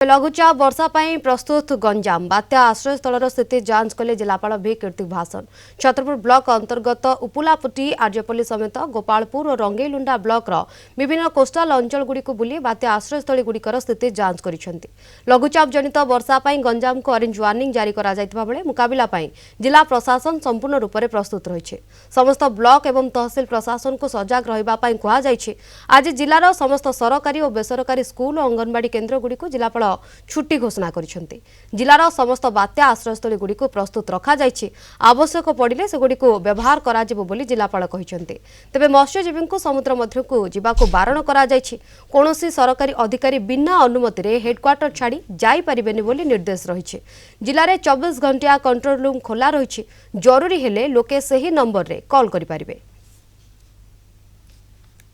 लघुचाप वर्षा ପାଇଁ प्रस्तुत गंजाम बात्या आश्रयस्थल स्थिति जांच कले जिलापाल भी कीर्ति भाषण छतरपुर ब्लॉक अंतर्गत उपुलापुटी आर्यपल्ली समेत गोपालपुर और रंगेलुंडा ब्लॉक विभिन्न कोस्टाल अंचल गुड़िक बुली बात्या आश्रयस्थल गुड़िकर स्थिति जांच कर लघुचाप जनित वर्षा ପାଇଁ गंजाम को ऑरेंज वार्निंग जारी करा जायतिबा बेले मुकाबिला ପାଇଁ जिला प्रशासन संपूर्ण रूप से प्रस्तुत रही समस्त ब्लॉक एवं तहसिल प्रशासन को सजग रहिबा ପାଇଁ कुहा जायछि। आज जिलार समस्त सरकारी और बेसरकारी स्कूल और अंगनवाड़ी केन्द्र गुड़िक जिलापाल छुट्टी घोषणा करिसेंती। जिलार समस्त बात्या आश्रयस्थल गुड़िक प्रस्तुत रखा जायछि। आवश्यक पड़िले सेगुड़िक व्यवहार करा जिवो बोली जिलापाल कहिसेंती। तेबे मत्स्यजीवी को समुद्र मध्यकु जिबाकु बारण करा जायछि। कोनोसी सरकारी अधिकारी बिना अनुमति रे हेडक्वार्टर छाड़ी जाई परिबेनी बोली निर्देश रहिछि। जिल्लारे 24 घंटिया कंट्रोल रूम खोला रहिछि। जरूरी हेले लोके सही नंबर रे कॉल करि परिबे।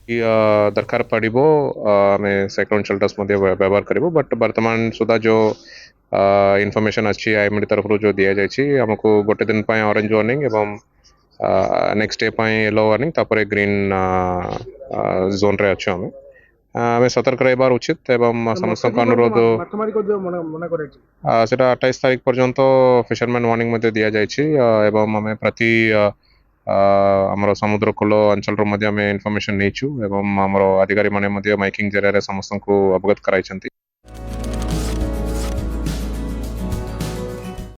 दरकार पड़ो आम साइक्लोन शेल्टर्स व्यवहार करूँ बट वर्तमान सुधा जो इनफॉरमेशन अच्छी आईएमडी तरफ जो दि जाए आमको गोटे दिन ऑरेंज वार्निंग एवं नेक्स्ट डे येलो वार्निंग तापर ग्रीन जोन रे अच्छे आम आम सतर्क रहा उचित एवं समस्त अनुरोध से 28 तारीख पर्यंत फिशरमैन वार्निंग दि जाए आम प्रति आमर समुद्र कूल अंचल इनफॉरमेशन नहीं एवं आमर अधिकारी माइकिंग जरिया समस्त को अवगत कराई।